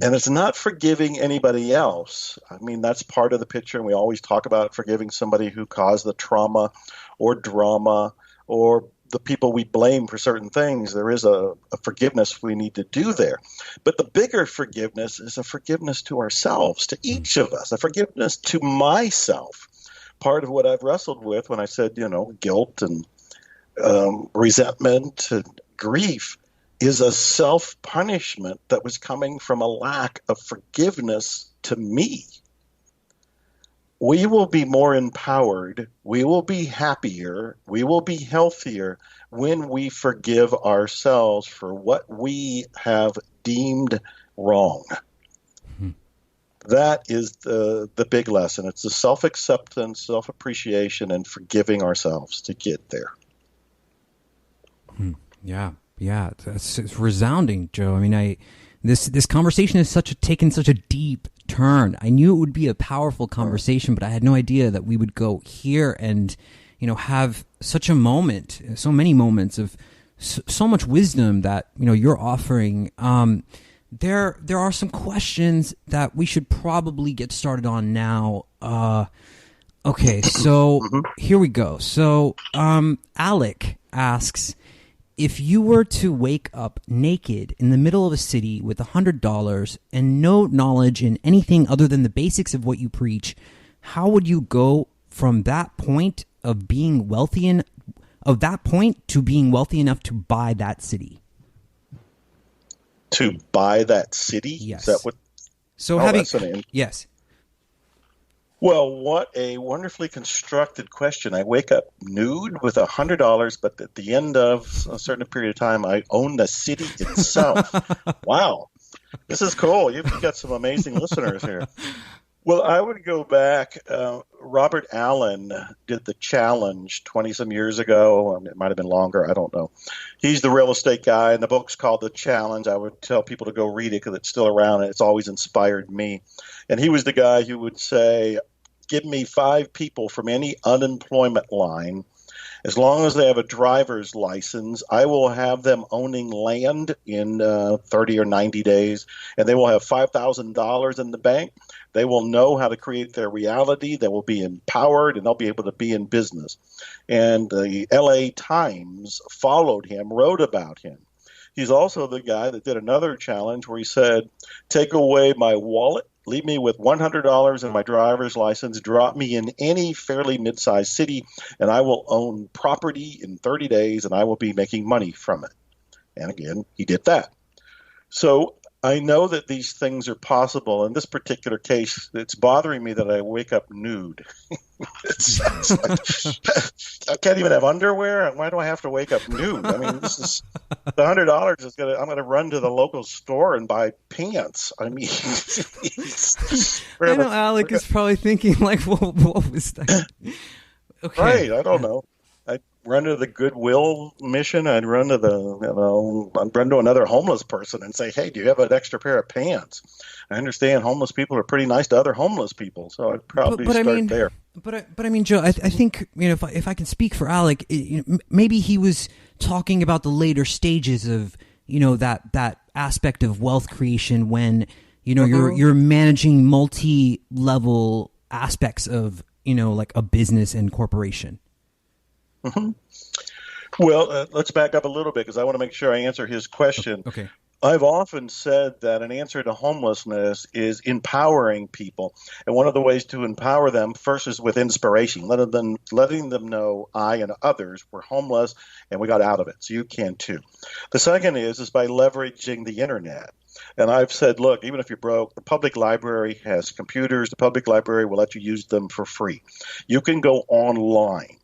And it's not forgiving anybody else. I mean, that's part of the picture, and we always talk about forgiving somebody who caused the trauma or drama or the people we blame for certain things. There is a forgiveness we need to do there. But the bigger forgiveness is a forgiveness to ourselves, to each of us, a forgiveness to myself. Part of what I've wrestled with when I said, guilt and resentment and grief is a self-punishment that was coming from a lack of forgiveness to me. We will be more empowered, we will be happier, we will be healthier when we forgive ourselves for what we have deemed wrong. Mm-hmm. That is the big lesson. It's the self-acceptance, self-appreciation, and forgiving ourselves to get there. Yeah, it's resounding, Joe. I mean, this conversation has taken such a deep turn. I knew it would be a powerful conversation, but I had no idea that we would go here and, have such a moment, so many moments of so much wisdom that, you're offering. There are some questions that we should probably get started on now. Okay, so here we go. So Alec asks, if you were to wake up naked in the middle of a city with $100 and no knowledge in anything other than the basics of what you preach, how would you go from that point of being wealthy to being wealthy enough to buy that city? To buy that city? Yes. Is that what? So yes. Well, what a wonderfully constructed question. I wake up nude with $100, but at the end of a certain period of time, I own the city itself. Wow. This is cool. You've got some amazing listeners here. Well, I would go back. Robert Allen did the challenge 20-some years ago. It might have been longer. I don't know. He's the real estate guy, and the book's called The Challenge. I would tell people to go read it because it's still around, and it's always inspired me. And he was the guy who would say, give me 5 people from any unemployment line. As long as they have a driver's license, I will have them owning land in 30 or 90 days, and they will have $5,000 in the bank. They will know how to create their reality. They will be empowered, and they'll be able to be in business. And the LA Times followed him, wrote about him. He's also the guy that did another challenge where he said, take away my wallet, leave me with $100 and my driver's license, drop me in any fairly mid-sized city, and I will own property in 30 days, and I will be making money from it. And again, he did that. So I know that these things are possible. In this particular case, it's bothering me that I wake up nude. It's like, I can't even have underwear. Why do I have to wake up nude? I mean, this is the $100 is I'm gonna run to the local store and buy pants. I mean, I know Alec is probably thinking like, what was that? Okay, right? I don't know. I'd run to the Goodwill mission. I'd run to I'd run to another homeless person and say, hey, do you have an extra pair of pants? I understand homeless people are pretty nice to other homeless people, so I'd probably start there. But I mean, Joe, I think if I can speak for Alec, maybe he was talking about the later stages of that aspect of wealth creation when you're managing multi-level aspects of like a business and corporation. Mm-hmm. Well, let's back up a little bit because I want to make sure I answer his question. Okay. I've often said that an answer to homelessness is empowering people. And one of the ways to empower them first is with inspiration, letting them know I and others were homeless and we got out of it. So you can too. The second is by leveraging the internet. And I've said, look, even if you're broke, the public library has computers. The public library will let you use them for free. You can go online.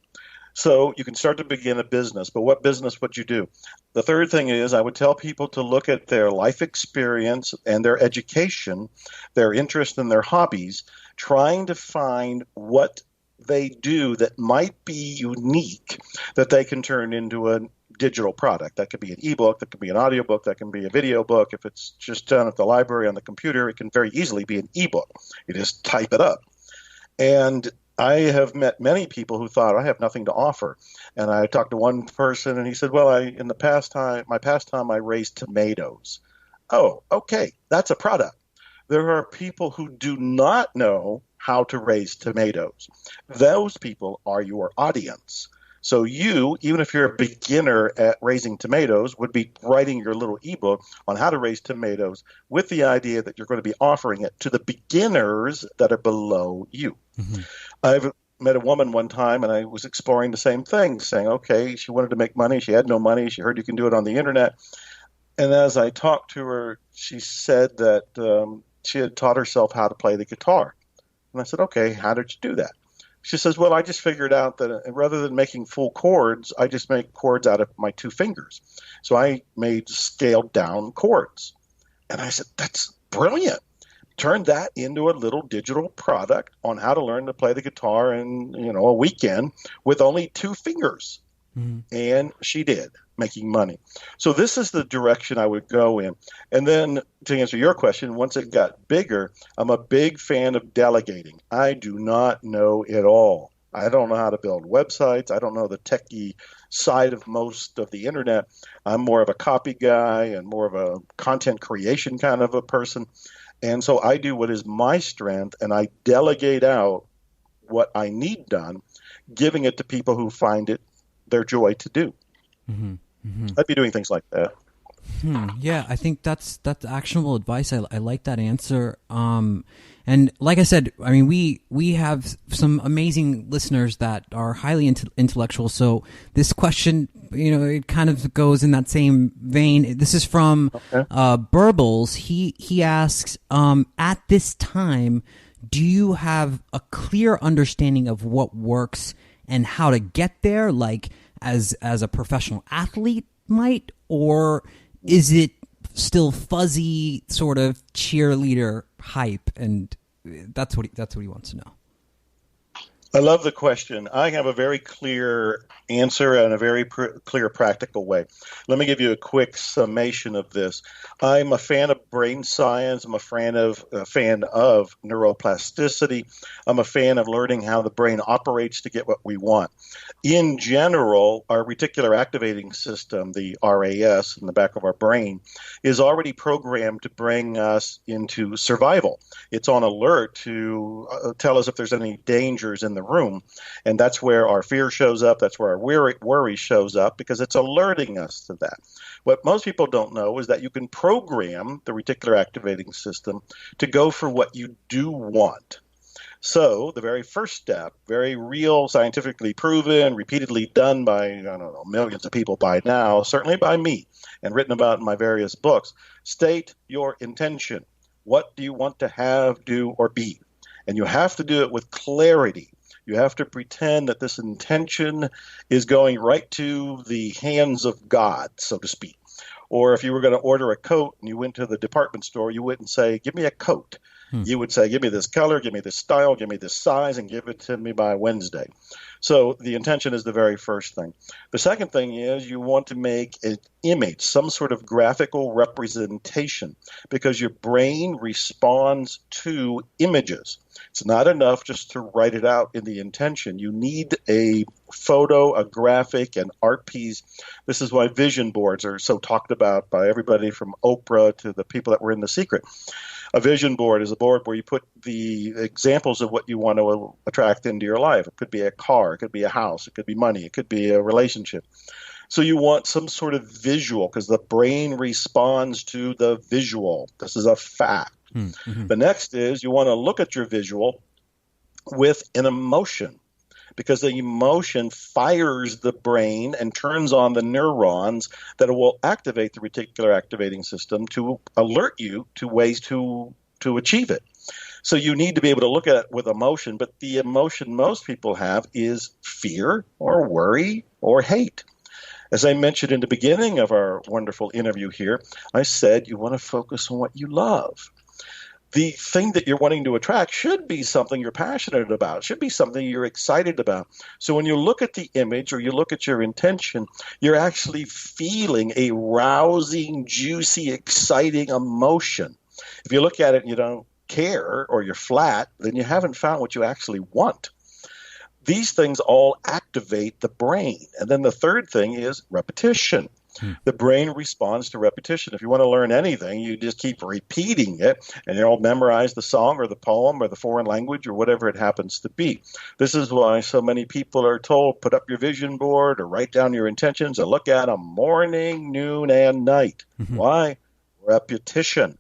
So you can start to begin a business, but what business would you do? The third thing is I would tell people to look at their life experience and their education, their interest and their hobbies, trying to find what they do that might be unique that they can turn into a digital product. That could be an ebook, that could be an audiobook, that can be a video book. If it's just done at the library on the computer, it can very easily be an ebook. You just type it up. And I have met many people who thought I have nothing to offer. And I talked to one person and he said, well, in my pastime, I raised tomatoes. Oh, okay. That's a product. There are people who do not know how to raise tomatoes. Those people are your audience. So you, even if you're a beginner at raising tomatoes, would be writing your little ebook on how to raise tomatoes with the idea that you're going to be offering it to the beginners that are below you. Mm-hmm. I've met a woman one time, and I was exploring the same thing, saying, okay, she wanted to make money. She had no money. She heard you can do it on the internet. And as I talked to her, she said that she had taught herself how to play the guitar. And I said, okay, how did you do that? She says, well, I just figured out that rather than making full chords, I just make chords out of my 2 fingers. So I made scaled down chords. And I said, that's brilliant. Turn that into a little digital product on how to learn to play the guitar in, a weekend with only 2 fingers. And she did, making money. So this is the direction I would go in. And then to answer your question, once it got bigger, I'm a big fan of delegating. I do not know it all. I don't know how to build websites. I don't know the techie side of most of the internet. I'm more of a copy guy and more of a content creation kind of a person. And so I do what is my strength, and I delegate out what I need done, giving it to people who find it their joy to do. I'd be doing things like that. Yeah, I think that's actionable advice. I like that answer. And like I said, I mean, we have some amazing listeners that are highly intellectual. So this question, it kind of goes in that same vein. This is from Burbles. He asks, at this time, do you have a clear understanding of what works and how to get there, like as a professional athlete might, or is it still fuzzy sort of cheerleader hype? And that's what he wants to know. I love the question. I have a very clear answer and a very clear practical way. Let me give you a quick summation of this. I'm a fan of brain science. I'm a fan of neuroplasticity. I'm a fan of learning how the brain operates to get what we want. In general, our reticular activating system, the RAS in the back of our brain, is already programmed to bring us into survival. It's on alert to tell us if there's any dangers in the room. And that's where our fear shows up. That's where our worry shows up, because it's alerting us to that. What most people don't know is that you can program the reticular activating system to go for what you do want. So the very first step, very real, scientifically proven, repeatedly done by, millions of people by now, certainly by me, and written about in my various books, state your intention. What do you want to have, do, or be? And you have to do it with clarity. You have to pretend that this intention is going right to the hands of God, so to speak. Or if you were going to order a coat and you went to the department store, you wouldn't say, give me a coat. You would say, give me this color, give me this style, give me this size, and give it to me by Wednesday. So the intention is the very first thing. The second thing is you want to make an image, some sort of graphical representation, because your brain responds to images. It's not enough just to write it out in the intention. You need a photo, a graphic, an art piece. This is why vision boards are so talked about by everybody from Oprah to the people that were in The Secret. A vision board is a board where you put the examples of what you want to attract into your life. It could be a car, it could be a house, it could be money, it could be a relationship. So you want some sort of visual, because the brain responds to the visual. This is a fact. The next is you want to look at your visual with an emotion, because the emotion fires the brain and turns on the neurons that will activate the reticular activating system to alert you to ways to achieve it. So you need to be able to look at it with emotion, but the emotion most people have is fear or worry or hate. As I mentioned in the beginning of our wonderful interview here, I said you want to focus on what you love. The thing that you're wanting to attract should be something you're passionate about. It should be something you're excited about. So when you look at the image or you look at your intention, you're actually feeling a rousing, juicy, exciting emotion. If you look at it and you don't care, or you're flat, then you haven't found what you actually want. These things all activate the brain. And then the third thing is repetition. The brain responds to repetition. If you want to learn anything, you just keep repeating it, and you'll memorize the song or the poem or the foreign language or whatever it happens to be. This is why so many people are told, put up your vision board or write down your intentions and look at them morning, noon, and night. Why? Repetition.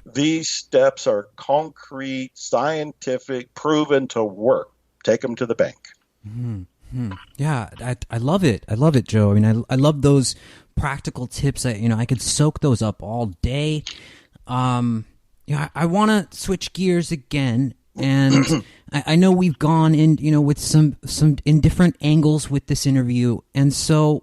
These steps are concrete, scientific, proven to work. Take them to the bank. Yeah, I love it. I love it, Joe. I mean, I love those practical tips. I could soak those up all day. I want to switch gears again, and I know we've gone in, with some in different angles with this interview, and so,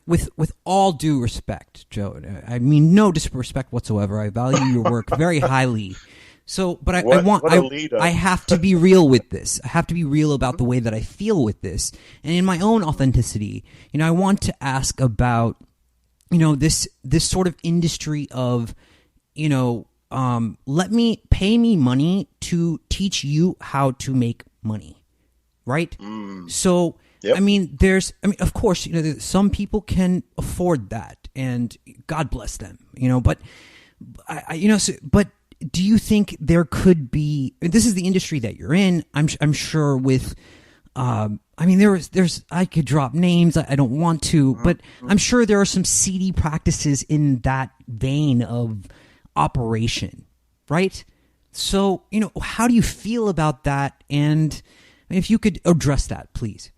with all due respect, Joe, I mean no disrespect whatsoever. I value your work very highly. So, but I I have to be real with this. I have to be real about the way that I feel with this. And in my own authenticity, I want to ask about, this sort of industry of, pay me money to teach you how to make money. Right? So, Yep. Of course, some people can afford that, and God bless them, but but do you think there could be, this is the industry that you're in, I'm sure with, there's, I could drop names, I don't want to, but I'm sure there are some seedy practices in that vein of operation, right? So, how do you feel about that? And if you could address that, please.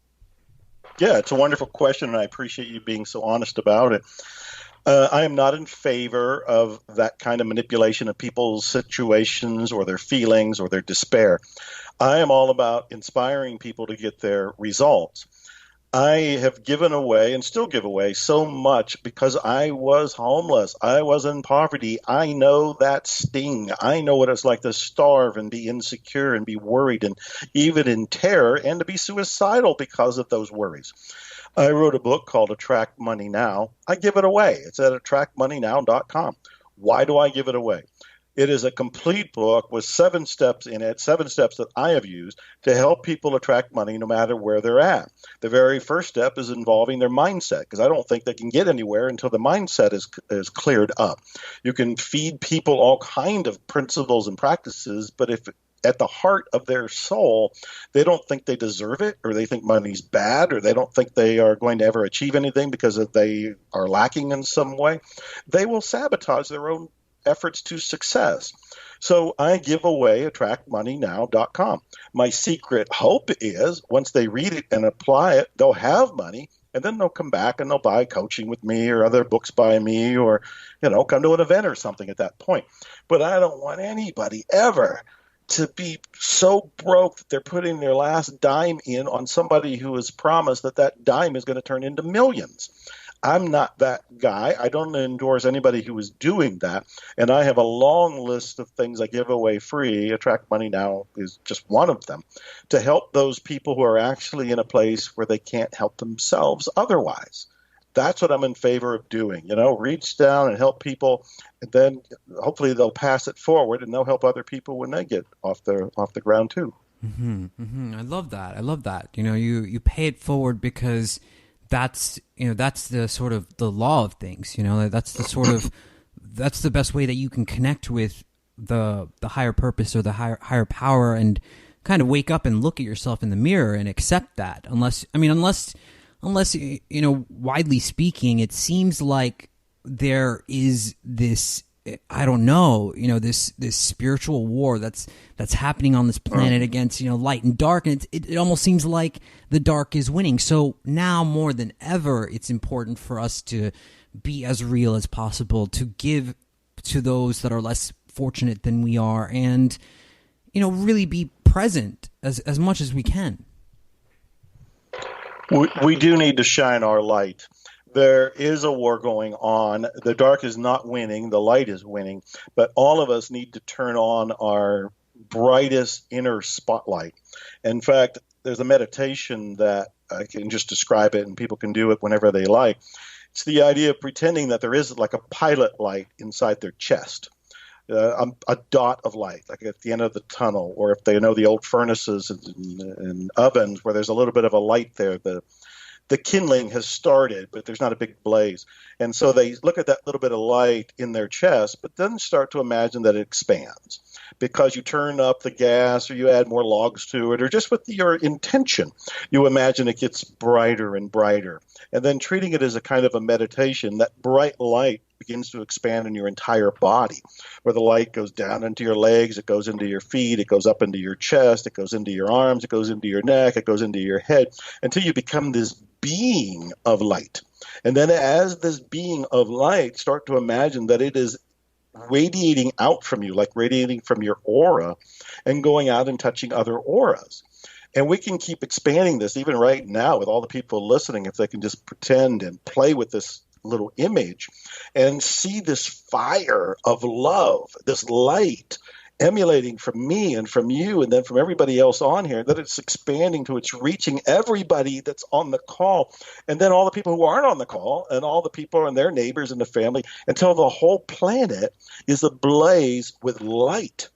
Yeah, it's a wonderful question, and I appreciate you being so honest about it. I am not in favor of that kind of manipulation of people's situations or their feelings or their despair. I am all about inspiring people to get their results. I have given away and still give away so much because I was homeless. I was in poverty. I know that sting. I know what it's like to starve and be insecure and be worried and even in terror and to be suicidal because of those worries. I wrote a book called Attract Money Now. I give it away. It's at attractmoneynow.com. Why do I give it away? It is a complete book with 7 steps in it, 7 steps that I have used to help people attract money no matter where they're at. The very first step is involving their mindset, because I don't think they can get anywhere until the mindset is cleared up. You can feed people all kind of principles and practices, but if at the heart of their soul, they don't think they deserve it, or they think money's bad, or they don't think they are going to ever achieve anything because they are lacking in some way, they will sabotage their own efforts to success. So I give away attractmoneynow.com. My secret hope is once they read it and apply it, they'll have money, and then they'll come back and they'll buy coaching with me or other books by me, or come to an event or something at that point. But I don't want anybody ever to be so broke that they're putting their last dime in on somebody who has promised that dime is going to turn into millions. I'm not that guy. I don't endorse anybody who is doing that. And I have a long list of things I give away free. Attract Money Now is just one of them, to help those people who are actually in a place where they can't help themselves otherwise. That's what I'm in favor of doing. Reach down and help people, and then hopefully they'll pass it forward and they'll help other people when they get off the ground too. I love that. You pay it forward because that's the sort of the law of things. That's the best way that you can connect with the higher purpose or the higher power, and kind of wake up and look at yourself in the mirror and accept that. Unless widely speaking, it seems like there is this, I don't know, this spiritual war that's happening on this planet against, light and dark, and it almost seems like the dark is winning. So now more than ever, it's important for us to be as real as possible, to give to those that are less fortunate than we are, and really be present as much as we can. We do need to shine our light. There is a war going on. The dark is not winning. The light is winning. But all of us need to turn on our brightest inner spotlight. In fact, there's a meditation that I can just describe it, and people can do it whenever they like. It's the idea of pretending that there is like a pilot light inside their chest. A dot of light, like at the end of the tunnel, or if they know the old furnaces and ovens where there's a little bit of a light there, the kindling has started, but there's not a big blaze. And so they look at that little bit of light in their chest, but then start to imagine that it expands because you turn up the gas or you add more logs to it, or just with your intention, you imagine it gets brighter and brighter. And then treating it as a kind of a meditation, that bright light begins to expand in your entire body, where the light goes down into your legs, it goes into your feet, it goes up into your chest, it goes into your arms, it goes into your neck, it goes into your head, until you become this being of light. And then as this being of light, start to imagine that it is radiating out from you, like radiating from your aura, and going out and touching other auras. And we can keep expanding this even right now with all the people listening, if they can just pretend and play with this little image and see this fire of love, this light, emulating from me and from you and then from everybody else on here, that it's expanding to it's reaching everybody that's on the call, and then all the people who aren't on the call and all the people and their neighbors and the family, until the whole planet is ablaze with light.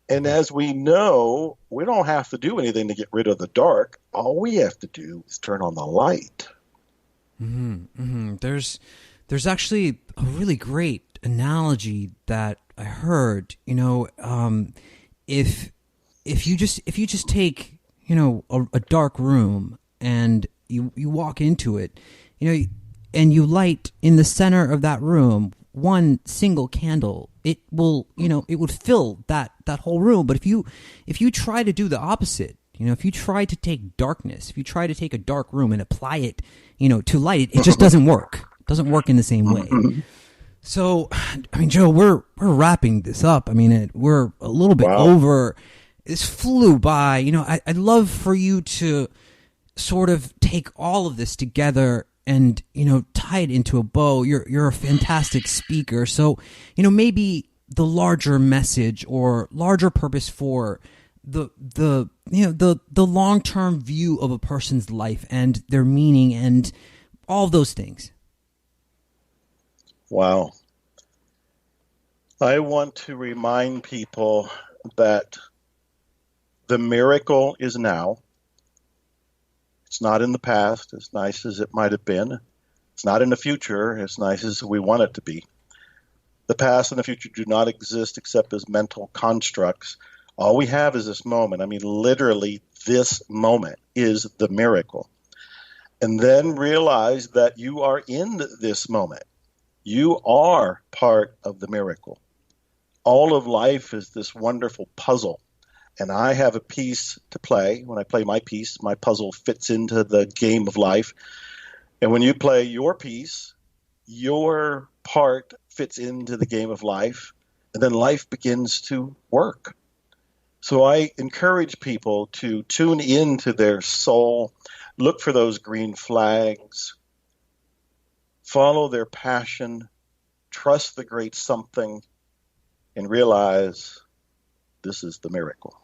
And as we know, we don't have to do anything to get rid of the dark. All we have to do is turn on the light. There's actually a really great analogy that I heard. If you just take a dark room and you walk into it, and you light in the center of that room one single candle, it will it would fill that whole room. But if you try to do the opposite, if you try to take darkness, if you try to take a dark room and apply it to light, it just doesn't work. It doesn't work in the same way. So, Joe, we're wrapping this up. We're a little bit over. This flew by. I'd love for you to sort of take all of this together and, tie it into a bow. You're a fantastic speaker. So, maybe the larger message or larger purpose for the long-term view of a person's life and their meaning and all those things. Wow. I want to remind people that the miracle is now. It's not in the past, as nice as it might have been. It's not in the future, as nice as we want it to be. The past and the future do not exist except as mental constructs. All we have is this moment. Literally, this moment is the miracle. And then realize that you are in this moment. You are part of the miracle. All of life is this wonderful puzzle. And I have a piece to play. When I play my piece, my puzzle fits into the game of life. And when you play your piece, your part fits into the game of life. And then life begins to work. So I encourage people to tune into their soul, look for those green flags, follow their passion, trust the great something, and realize this is the miracle.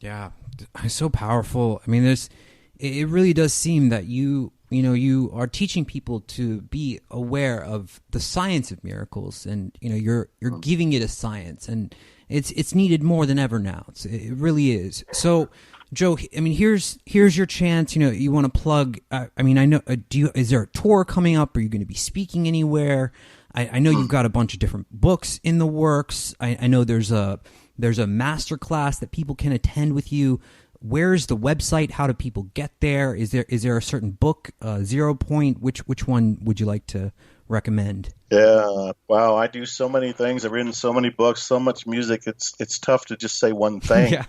Yeah, it's so powerful. It really does seem that you are teaching people to be aware of the science of miracles, and you're giving it a science, and it's needed more than ever now. It really is. So, Joe, here's your chance. You want to plug. I know. Is there a tour coming up? Are you going to be speaking anywhere? I know you've got a bunch of different books in the works. I know there's a master class that people can attend with you. Where's the website? How do people get there? Is there a certain book, 0 Point? Which one would you like to recommend? Yeah, wow, I do so many things. I've written so many books, so much music. It's tough to just say one thing. Yeah.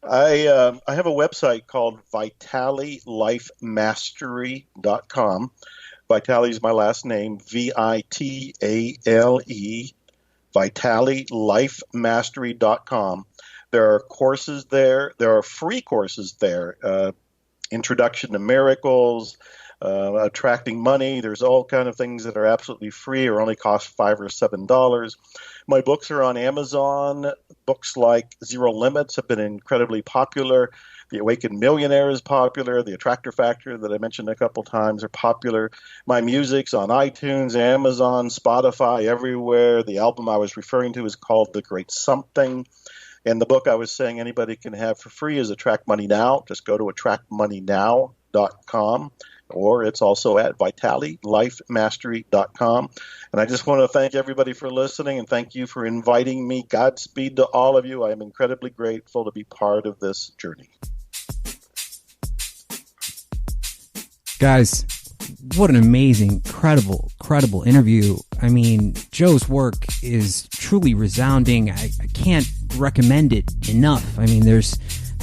I have a website called VitaleLifeMastery.com. Vitale is my last name, Vitale, VitaleLifeMastery.com. There are courses there. There are free courses there. Introduction to Miracles, Attracting Money. There's all kind of things that are absolutely free or only cost $5 or $7. My books are on Amazon. Books like Zero Limits have been incredibly popular. The Awakened Millionaire is popular. The Attractor Factor that I mentioned a couple times are popular. My music's on iTunes, Amazon, Spotify, everywhere. The album I was referring to is called The Great Something. And the book I was saying anybody can have for free is Attract Money Now. Just go to attractmoneynow.com, or it's also at VitaleLifeMastery.com. And I just want to thank everybody for listening, and thank you for inviting me. Godspeed to all of you. I am incredibly grateful to be part of this journey. Guys, what an amazing, credible interview. Joe's work is truly resounding. I can't recommend it enough. There's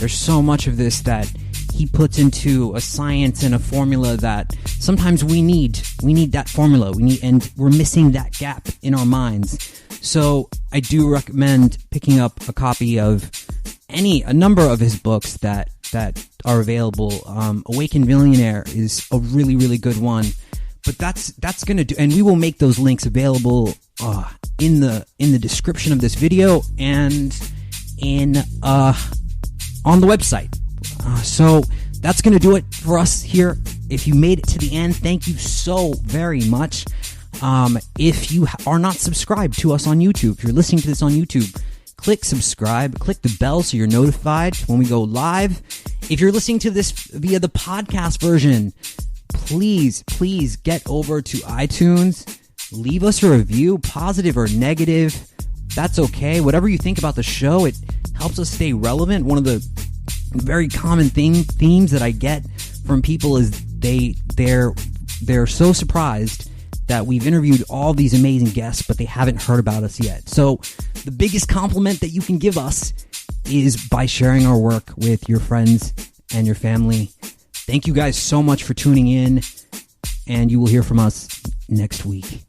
so much of this that he puts into a science and a formula that sometimes we need that formula. And we're missing that gap in our minds. So I do recommend picking up a copy of a number of his books that are available. Awakened Millionaire is a really, really good one. But that's going to do, and we will make those links available in the description of this video and on the website. So that's going to do it for us here. If you made it to the end, thank you so very much. If you are not subscribed to us on YouTube, if you're listening to this on YouTube, click subscribe, click the bell so you're notified when we go live. If you're listening to this via the podcast version, please get over to iTunes, leave us a review, positive or negative. That's okay. Whatever you think about the show, it helps us stay relevant. One of the very common themes that I get from people is they're so surprised that we've interviewed all these amazing guests, but they haven't heard about us yet. So the biggest compliment that you can give us is by sharing our work with your friends and your family. Thank you guys so much for tuning in, and you will hear from us next week.